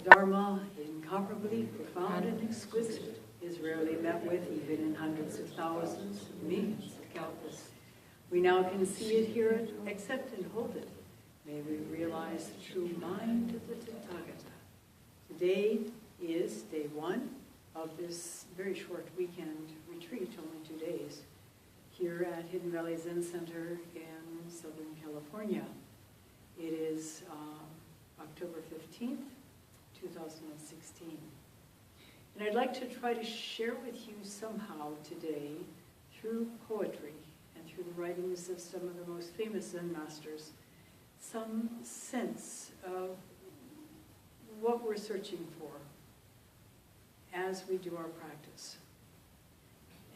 Dharma, incomparably profound and exquisite, is rarely met with even in hundreds of thousands, millions of countless. We now can see it, hear it, accept and hold it. May we realize the true mind of the Tathagata. Today is day one of this very short weekend retreat, only 2 days, here at Hidden Valley Zen Center in Southern California. It is October 15th, 2016. And I'd like to try to share with you somehow today, through poetry and through the writings of some of the most famous Zen Masters, some sense of what we're searching for as we do our practice.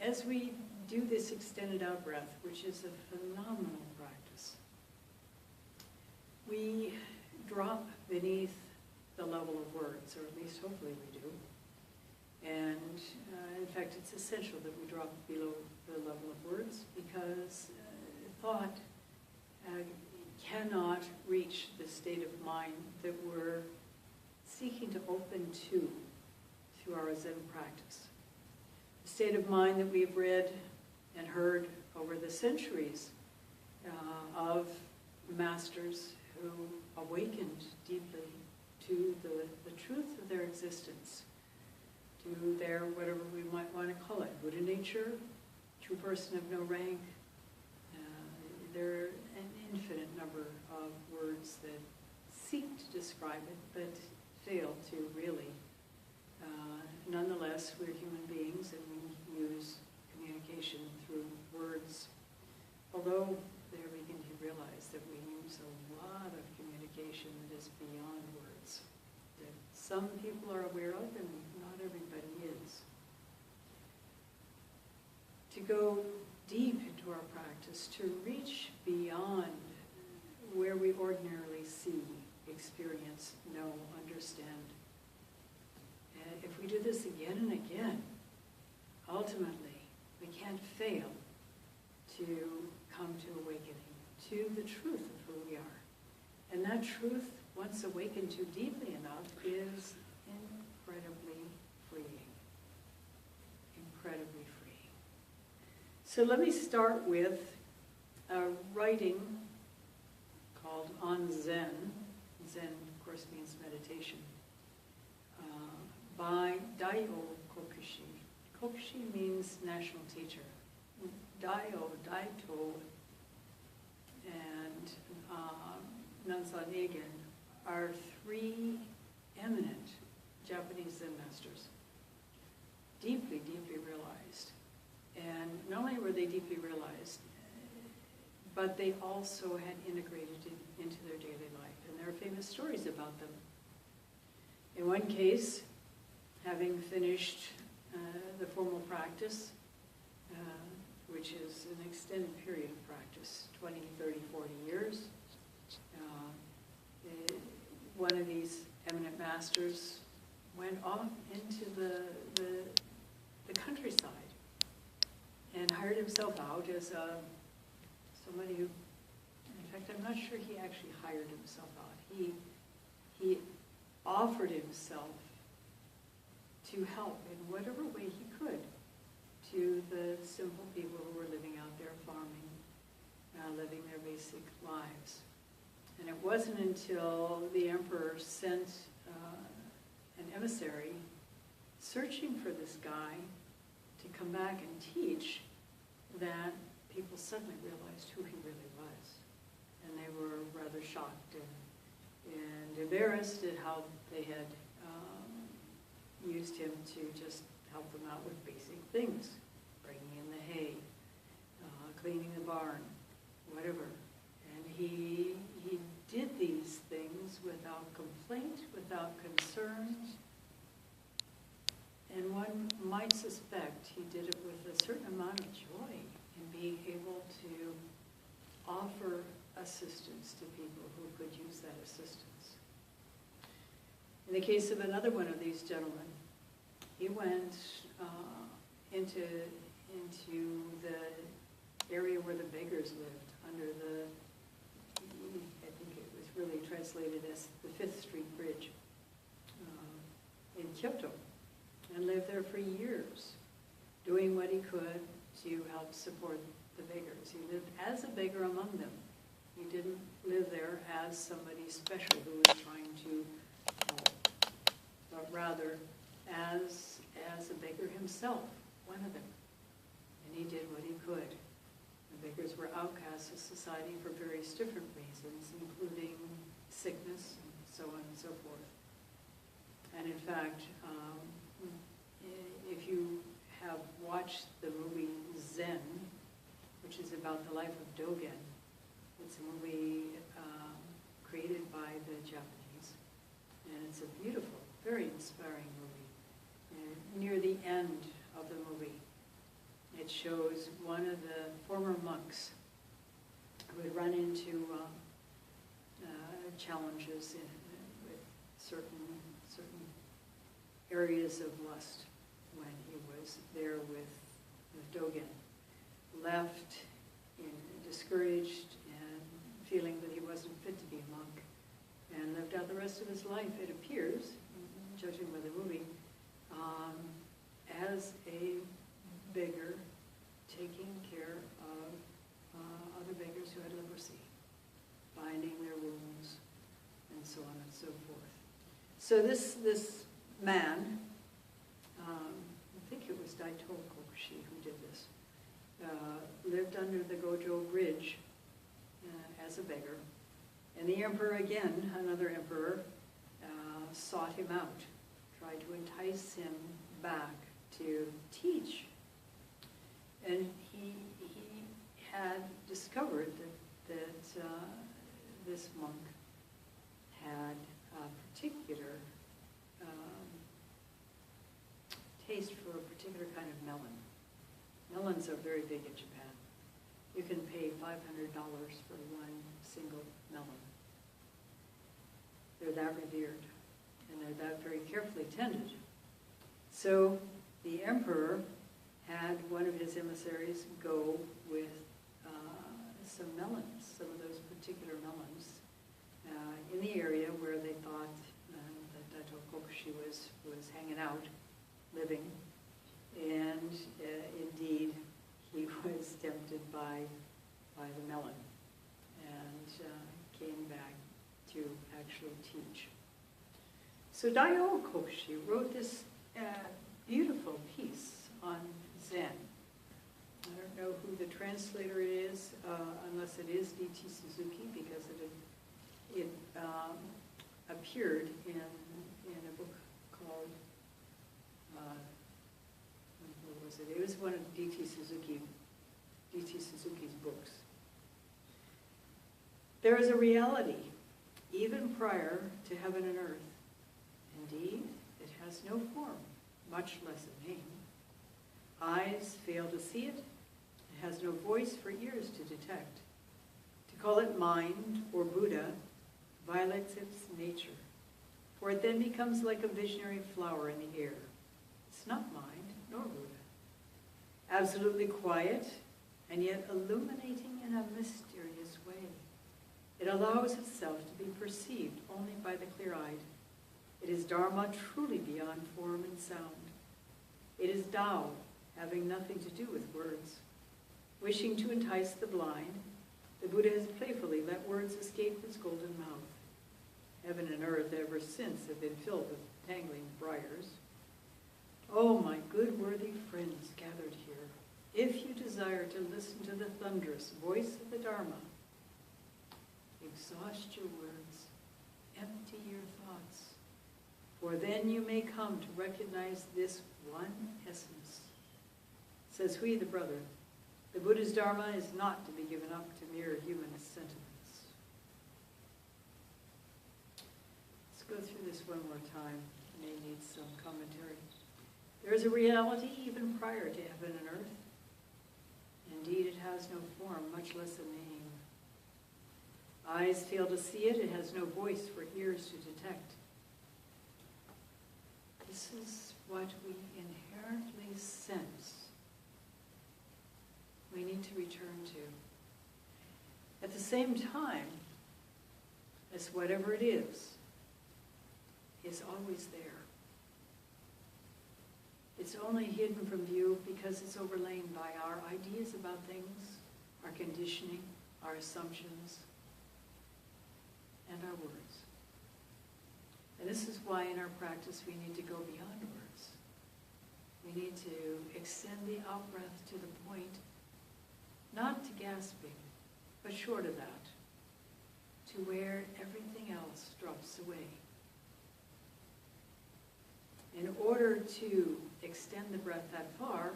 As we do this extended out breath, which is a phenomenal practice, we drop beneath the level of words, or at least hopefully we do. And in fact, it's essential that we drop below the level of words because thought cannot reach the state of mind that we're seeking to open to through our Zen practice. The state of mind that we've read and heard over the centuries of masters who awakened deeply to the truth of their existence, to their, whatever we might want to call it, Buddha nature, true person of no rank. There are an infinite number of words that seek to describe it, but fail to really. Nonetheless, we're human beings and we use communication through words, although they're beginning to realize that we use a lot of communication that is beyond words, that some people are aware of and not everybody is. To go deep into our practice, to reach beyond where we ordinarily see, experience, know, understand. And if we do this again and again, ultimately, we can't fail to come to awakening, to the truth of who we are. And that truth, once awakened to deeply enough, is incredibly freeing. Incredibly freeing. So let me start with a writing called On Zen. Zen, of course, means meditation. By Daiyo Kokushi. Kokushi means national teacher. Daiyo, Daito, and Nansan Eigen are three eminent Japanese Zen masters, deeply, deeply realized. And not only were they deeply realized, but they also had integrated it into their daily life. And there are famous stories about them. In one case, having finished the formal practice, which is an extended period of practice, 20, 30, 40 years, one of these eminent masters went off into the countryside and hired himself out as somebody who, in fact, I'm not sure he actually hired himself out. He offered himself to help in whatever way he could to the simple people who were living out there farming, living their basic lives. And it wasn't until the emperor sent an emissary searching for this guy to come back and teach that people suddenly realized who he really was. And they were rather shocked and embarrassed at how they had used him to just help them out with basic things, bringing in the hay, cleaning the barn, whatever. And he did these things without complaint, without concern, and one might suspect he did it with a certain amount of joy in being able to offer assistance to people who could use that assistance. In the case of another one of these gentlemen, he went into the area where the beggars lived, under the, I think it was really translated as the 5th Street Bridge. Kyoto and lived there for years, doing what he could to help support the beggars. He lived as a beggar among them. He didn't live there as somebody special who was trying to help, but rather as a beggar himself, one of them. And he did what he could. The beggars were outcasts of society for various different reasons, including sickness and so on and so forth. And in fact, if you have watched the movie Zen, which is about the life of Dogen, it's a movie created by the Japanese, and it's a beautiful, very inspiring movie. And near the end of the movie, it shows one of the former monks who had run into challenges with certain areas of lust when he was there with Dogen, left discouraged and feeling that he wasn't fit to be a monk, and lived out the rest of his life, it appears, judging by the movie, as a beggar, taking care of other beggars who had leprosy, binding their wounds, and so on and so forth. So this man, I think it was Daito-kokushi who did this, lived under the Gojo Bridge as a beggar. And the emperor again, another emperor, sought him out, tried to entice him back to teach. And he had discovered that this monk had a particular taste for a particular kind of melon. Melons are very big in Japan. You can pay $500 for one single melon. They're that revered, and they're that very carefully tended. So the emperor had one of his emissaries go with some melons, some of those particular melons, in the area where they thought that Daito-kokushi was hanging out, living, and indeed he was tempted by the melon and came back to actually teach. So Daito-kokushi wrote this beautiful piece on Zen. I don't know who the translator is, unless it is D.T. Suzuki, because it appeared in a book called, what was it? It was one of D.T. Suzuki's books. There is a reality, even prior to heaven and earth. Indeed, it has no form, much less a name. Eyes fail to see it. It has no voice for ears to detect. To call it mind or Buddha violates its nature, for it then becomes like a visionary flower in the air. It's not mind nor Buddha. Absolutely quiet, and yet illuminating in a mysterious way. It allows itself to be perceived only by the clear-eyed. It is Dharma truly beyond form and sound. It is Tao, having nothing to do with words. Wishing to entice the blind, the Buddha has playfully let words escape his golden mouth. Heaven and earth ever since have been filled with tangling briars. Oh, my good worthy friends gathered here, if you desire to listen to the thunderous voice of the Dharma, exhaust your words, empty your thoughts, for then you may come to recognize this one essence. Says Hui the brother, the Buddha's Dharma is not to be given up to mere human sentiments. Let's go through this one more time. It may need some commentary. There is a reality even prior to heaven and earth. Indeed, it has no form, much less a name. Eyes fail to see it. It has no voice for ears to detect. This is what we inherently sense we need to return to. At the same time, as whatever it is always there. It's only hidden from view because it's overlain by our ideas about things, our conditioning, our assumptions, and our words. And this is why in our practice we need to go beyond words. We need to extend the out-breath to the point, not to gasping, but short of that, to where everything else drops away. In order to extend the breath that far,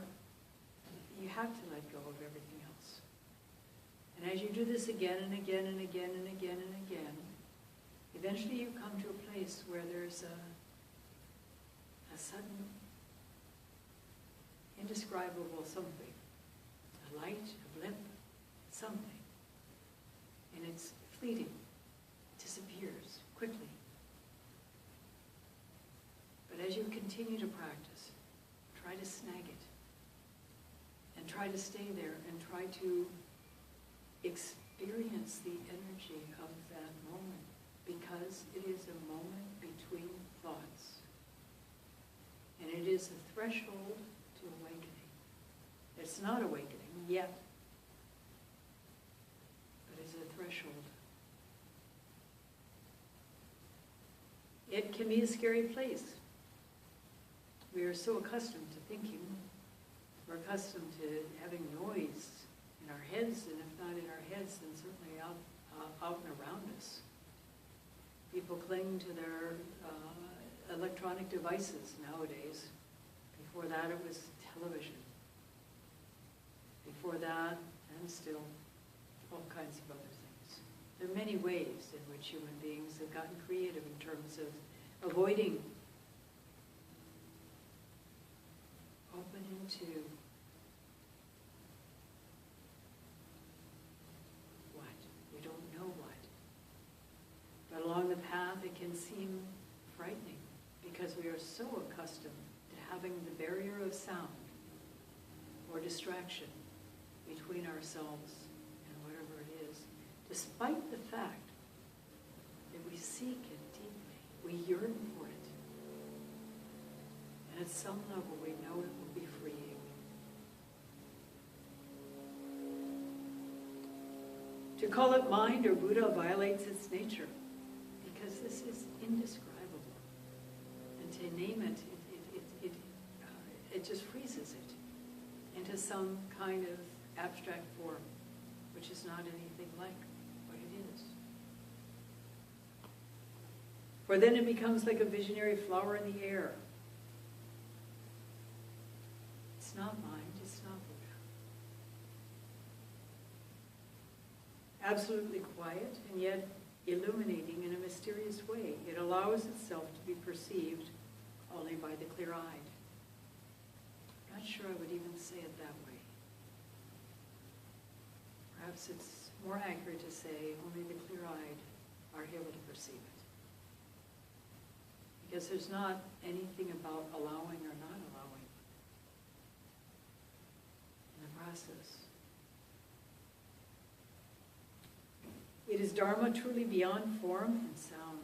you have to let go of everything else. And as you do this again and again and again and again and again, eventually you come to a place where there's a sudden, indescribable something, a light, a blip, something. And it's fleeting, it disappears quickly. But as you continue to practice, try to snag it. And try to stay there and try to experience the energy of that moment, because it is a moment between thoughts. And it is a threshold to awakening. It's not awakening yet, but it's a threshold. It can be a scary place. We are so accustomed to thinking. We're accustomed to having noise in our heads, and if not in our heads, then certainly out and around us. People cling to their electronic devices nowadays. Before that, it was television. Before that, and still, all kinds of other things. There are many ways in which human beings have gotten creative in terms of avoiding open into what? We don't know what. But along the path it can seem frightening because we are so accustomed to having the barrier of sound or distraction between ourselves and whatever it is, despite the fact that we seek it deeply, we yearn for it. And at some level we know it will be freeing. To call it mind or Buddha violates its nature, because this is indescribable. And to name it, it just freezes it into some kind of abstract form, which is not anything like what it is. For then it becomes like a visionary flower in the air. It's not mind, it's not Buddha. Absolutely quiet and yet illuminating in a mysterious way. It allows itself to be perceived only by the clear-eyed. I'm not sure I would even say it that way. Perhaps it's more accurate to say only the clear-eyed are able to perceive it. Because there's not anything about allowing or not allowing in the process. It is Dharma truly beyond form and sound.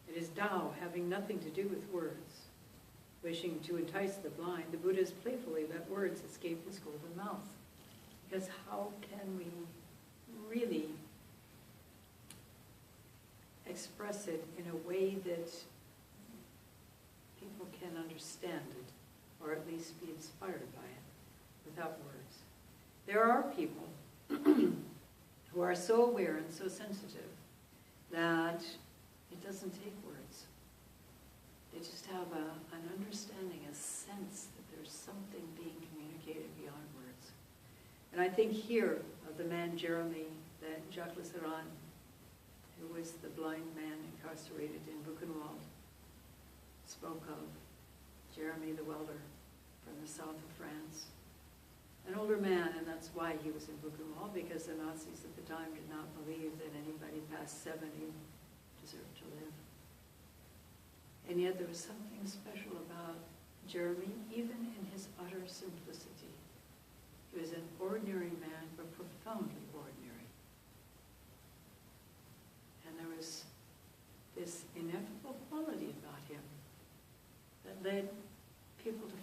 It is Tao having nothing to do with words. Wishing to entice the blind, the Buddhas playfully let words escape his golden mouth. Because how can we really express it in a way that people can understand it, or at least be inspired by it, without words? There are people who are so aware and so sensitive that it doesn't take words. They just have an understanding, a sense that there's something being communicated beyond words. And I think here of the man Jeremy that Jacques Lassaran, who was the blind man incarcerated in Buchenwald, spoke of. Jeremy the welder from the south of France. An older man, and that's why he was in Buchenwald, because the Nazis at the time did not believe that anybody past 70 deserved to live. And yet there was something special about Jeremy, even in his utter simplicity. He was an ordinary man, but profoundly ordinary. And there was this ineffable quality about him that led people to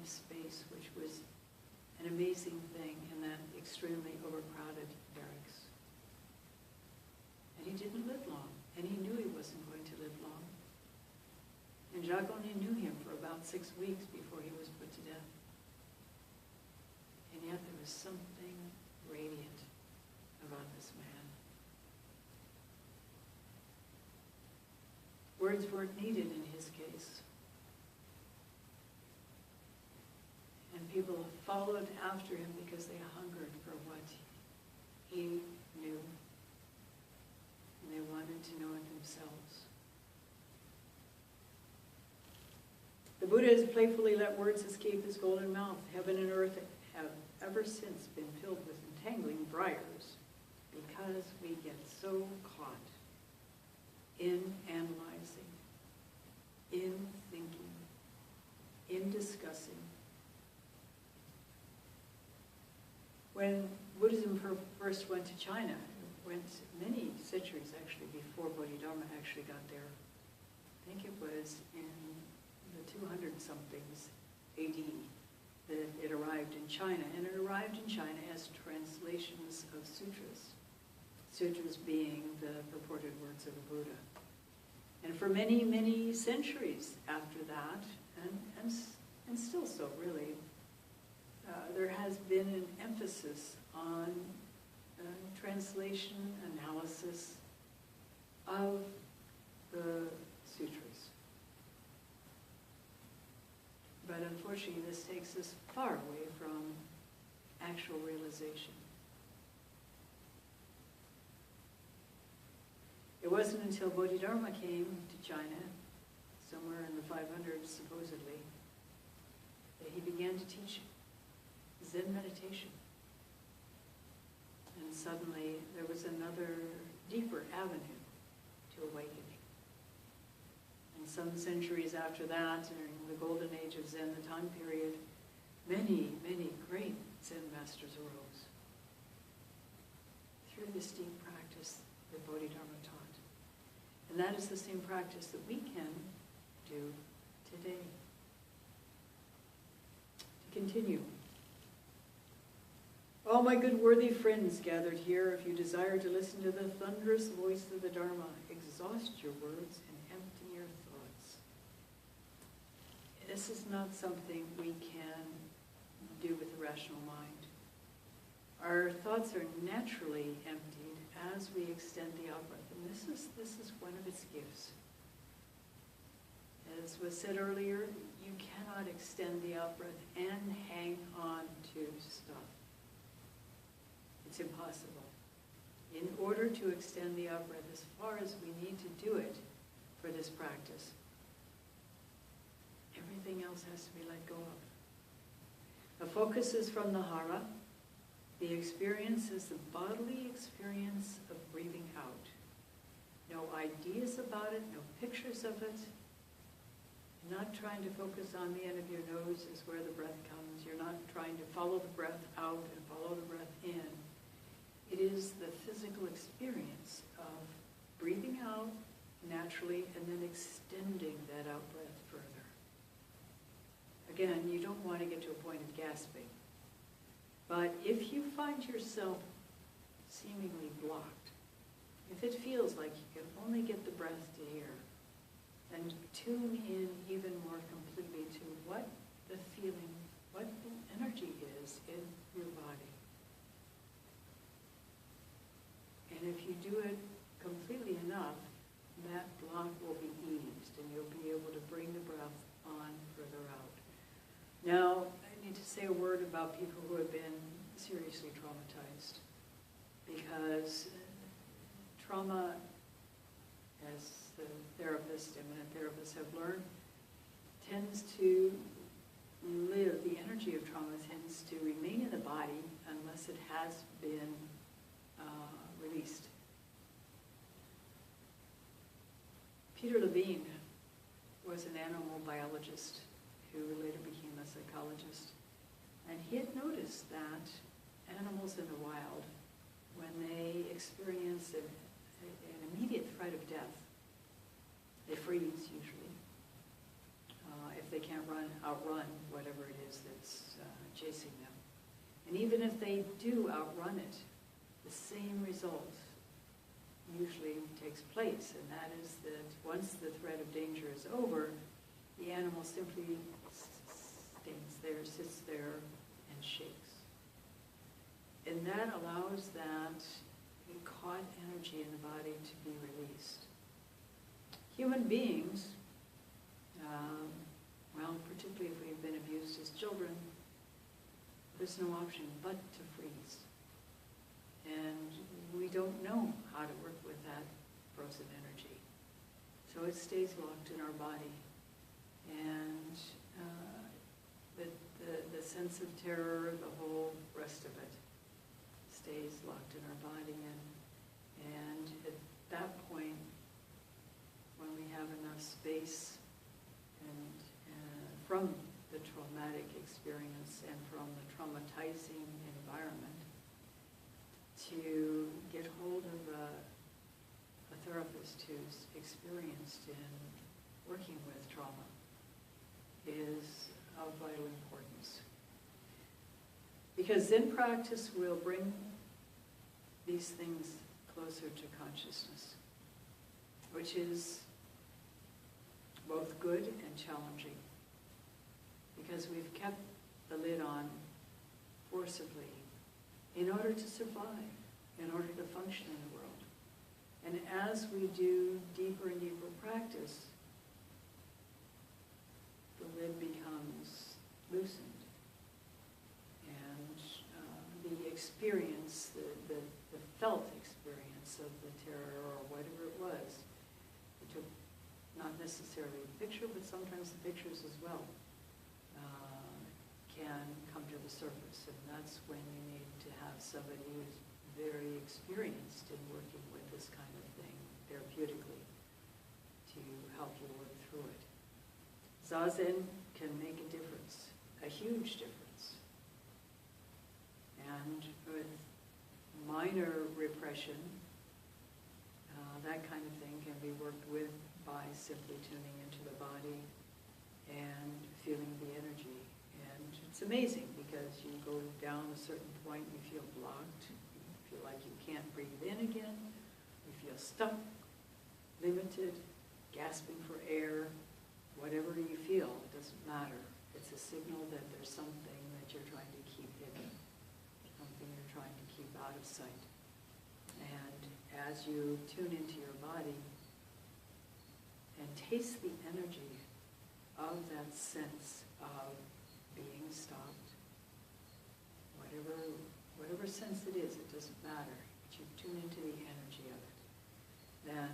his space, which was an amazing thing in that extremely overcrowded barracks. And he didn't live long, and he knew he wasn't going to live long. And Jacques only knew him for about 6 weeks before he was put to death. And yet there was something radiant about this man. Words weren't needed in his case. And people followed after him because they hungered for what he knew. And they wanted to know it themselves. The Buddha has playfully let words escape his golden mouth. Heaven and earth have ever since been filled with entangling briars because we get so caught in analyzing, in thinking, in discussing. When Buddhism first went to China, it went many centuries actually before Bodhidharma actually got there. I think it was in the 200-somethings AD that it arrived in China. And it arrived in China as translations of sutras. Sutras being the purported words of the Buddha. And for many, many centuries after that, and still so really, there has been an emphasis on translation, analysis of the sutras. But unfortunately, this takes us far away from actual realization. It wasn't until Bodhidharma came to China, somewhere in the 500s supposedly, that he began to teach Zen meditation. And suddenly there was another deeper avenue to awakening. And some centuries after that, during the golden age of Zen, the time period, many, many great Zen masters arose through this deep practice that Bodhidharma taught. And that is the same practice that we can do today. To continue. All my good worthy friends gathered here, if you desire to listen to the thunderous voice of the Dharma, exhaust your words and empty your thoughts. This is not something we can do with the rational mind. Our thoughts are naturally emptied as we extend the out-breath, and this is one of its gifts. As was said earlier, you cannot extend the out-breath and hang on to stuff. It's impossible. In order to extend the out-breath as far as we need to do it for this practice, everything else has to be let go of. The focus is from the hara. The experience is the bodily experience of breathing out. No ideas about it, no pictures of it. You're not trying to focus on the end of your nose is where the breath comes. You're not trying to follow the breath out and follow the breath in. It is the physical experience of breathing out naturally and then extending that out breath further. Again, you don't want to get to a point of gasping. But if you find yourself seemingly blocked, if it feels like you can only get the breath to here, then tune in even more completely to what the feeling, what the energy is in your body. And if you do it completely enough, that block will be eased and you'll be able to bring the breath on further out. Now, I need to say a word about people who have been seriously traumatized, because trauma, as the eminent therapists have learned, tends to live, the energy of trauma tends to remain in the body unless it has been released. Peter Levine was an animal biologist who later became a psychologist. And he had noticed that animals in the wild, when they experience an immediate threat of death, they freeze usually. If they can't outrun whatever it is chasing them. And even if they do outrun it, the same result usually takes place, and that is that once the threat of danger is over, the animal simply sits there and shakes. And that allows that caught energy in the body to be released. Human beings, particularly if we've been abused as children, there's no option but to freeze. And we don't know how to work with that frozen energy. So it stays locked in our body. And the sense of terror, the whole rest of it, stays locked in our body. And at that point, when we have enough space and from the traumatic experience and from the traumatizing environment, to get hold of a therapist who's experienced in working with trauma is of vital importance. Because Zen practice will bring these things closer to consciousness, which is both good and challenging, because we've kept the lid on forcibly in order to survive, in order to function in the world. And as we do deeper and deeper practice, the lid becomes loosened. And the experience, the felt experience of the terror or whatever it was, we took not necessarily a picture, but sometimes the pictures as well, can come to the surface. And that's when you need to have somebody who's very experienced in working with this kind of thing therapeutically to help you work through it. Zazen can make a difference, a huge difference. And with minor repression, that kind of thing can be worked with by simply tuning into the body and feeling the energy. And it's amazing because you go down a certain point, you feel blocked, you feel like you can't breathe in again, you feel stuck, limited, gasping for air, whatever you feel, it doesn't matter. It's a signal that there's something that you're trying to keep hidden, something you're trying to keep out of sight. And as you tune into your body and taste the energy of that sense of being stopped, whatever sense it is, it doesn't matter. But you tune into the energy of it, then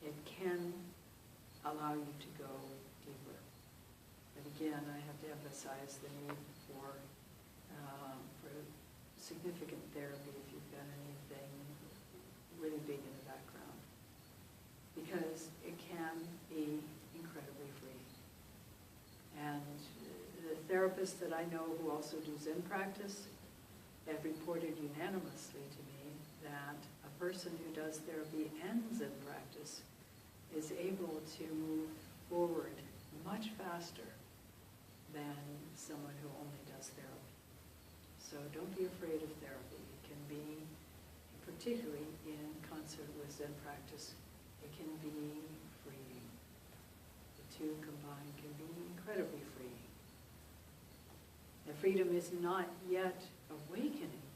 it can allow you to go deeper. But again, I have to emphasize the need for significant therapy if you've done anything really big in the background, because it can be incredibly freeing. And the therapists that I know who also do Zen practice have reported unanimously to me that a person who does therapy and Zen practice is able to move forward much faster than someone who only does therapy. So don't be afraid of therapy. It can be, particularly in concert with Zen practice, it can be freeing. The two combined can be incredibly freeing. The freedom is not yet awakening.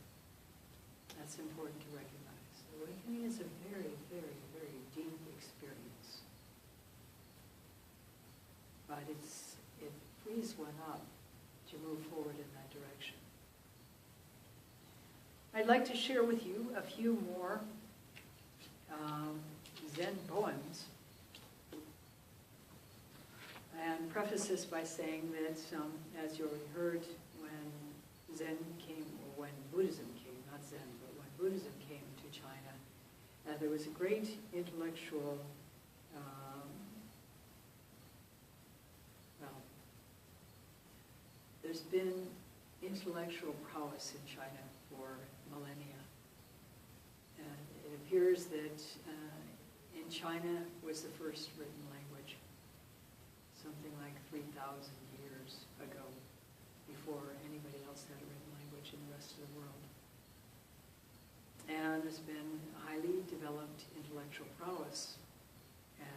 That's important to recognize. Awakening is a very, very, very deep experience. But it frees one up to move forward in that direction. I'd like to share with you a few more Zen poems, and preface this by saying that, as you already heard, when Zen came, or when Buddhism came, not Zen, but when Buddhism came to China, there was a great intellectual, there's been intellectual prowess in China for millennia. And it appears that in China was the first written language, something like 3,000 years ago. before anybody else had a written language in the rest of the world. And there's been highly developed intellectual prowess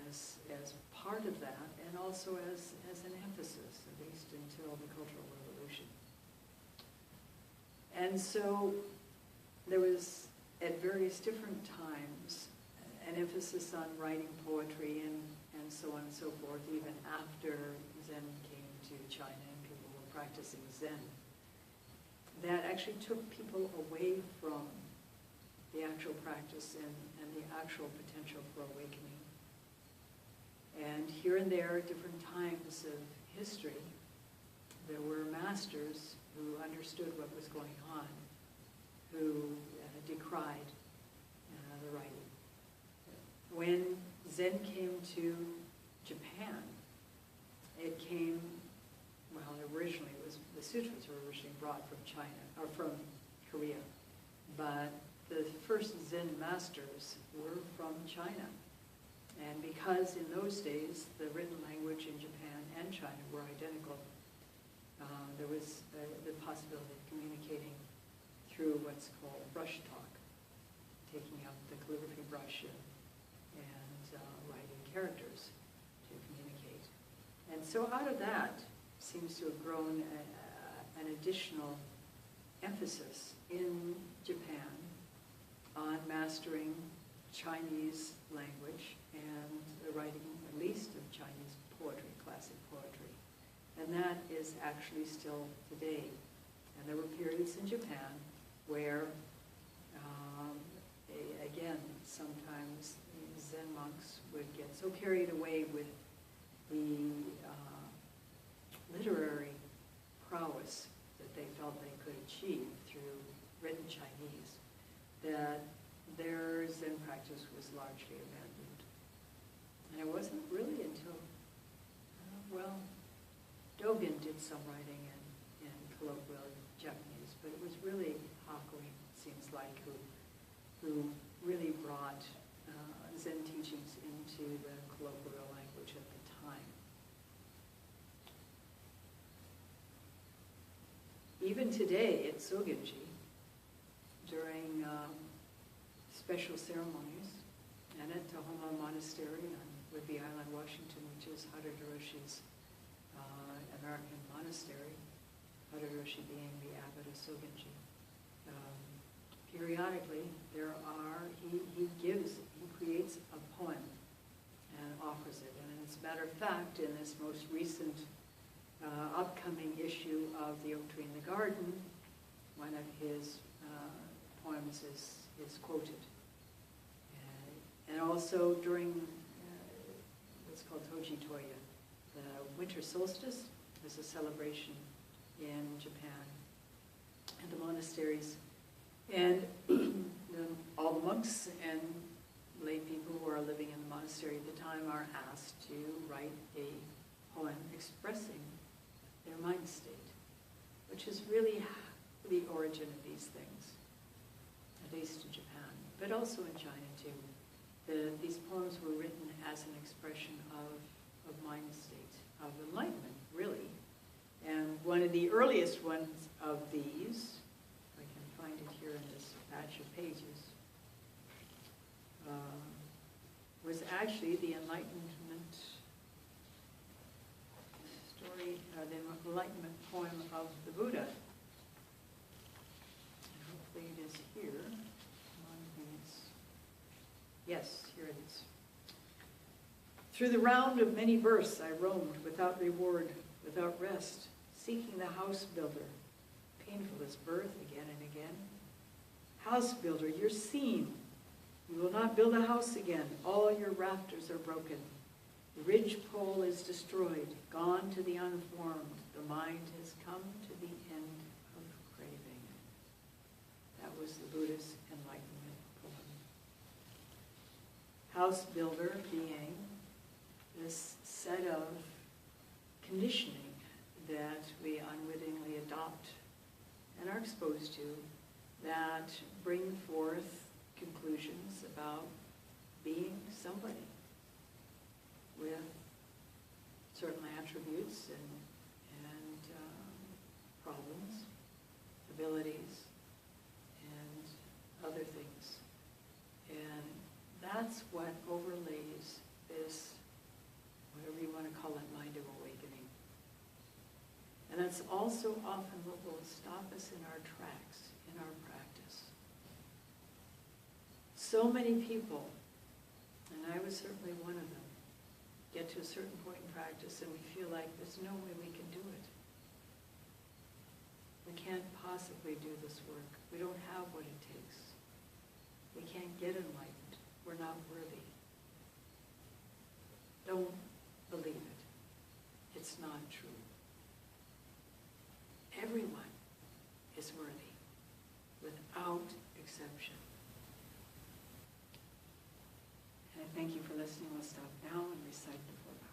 as part of that, and also as an emphasis, at least until the Cultural Revolution. And so there was, at various different times, an emphasis on writing poetry and so on and so forth, even after Zen came to China and people were practicing Zen. That actually took people away from the actual practice and the actual potential for awakening. And here and there, at different times of history, there were masters who understood what was going on, who decried the writing. When Zen came to Japan, it came, well, originally it was, the sutras were originally brought from China, or from Korea, but the first Zen masters were from China. And because in those days the written language in Japan and China were identical, there was the possibility of communicating through what's called brush talk, taking up the calligraphy brush and writing characters to communicate. And so out of that seems to have grown an additional emphasis in Japan on mastering Chinese language and the writing, at least of Chinese poetry, classic poetry. And that is actually still today. And there were periods in Japan where, again, sometimes Zen monks would get so carried away with the literary prowess that they felt they could achieve through written Chinese that their Zen practice was largely abandoned. And it wasn't really until, well, Dogen did some writing in colloquial Japanese, but it was really Hakuin, it seems like, who really brought Zen teachings into the colloquial language at the time. Even today at Sogenji, during special ceremonies, and at Tohoma Monastery on Whidbey Island, Washington, which is Mitra-roshi's American monastery, Mitra-roshi being the Abbot of Sogenji. Periodically, he creates a poem and offers it. And as a matter of fact, in this most recent upcoming issue of The Oak Tree in the Garden, one of his poems is quoted. And also during what's called Toji Toya, the winter solstice, is a celebration in Japan and the monasteries. And all the monks and lay people who are living in the monastery at the time are asked to write a poem expressing their mind state, which is really the origin of these things, at least in Japan, but also in China too. These poems were written as an expression of mind state, of enlightenment, really. And one of the earliest ones of these, if I can find it here in this batch of pages, was actually the Enlightenment story, the Enlightenment poem of the Buddha. And hopefully it is here. Yes, here it is. Through the round of many births I roamed, without reward, without rest, seeking the house builder. Painful as birth, again and again. House builder, you're seen. You will not build a house again. All your rafters are broken. The ridge pole is destroyed, gone to the unformed. The mind has come to the end of craving. That was the Buddha's enlightenment poem. House builder being this set of conditioning that we unwittingly adopt and are exposed to that bring forth conclusions about being somebody with certain attributes and abilities and other things. And that's what overlays this, whatever you want to call it, mind of awakening. And that's also often what will stop us in our tracks, in our practice. So many people, and I was certainly one of them, get to a certain point in practice and we feel like there's no way we can do it. We can't possibly do this work. We don't have what it takes. We can't get enlightened. We're not worthy. Don't believe it. It's not true. Everyone is worthy, without exception. And I thank you for listening. We'll stop now and recite the 4 vows.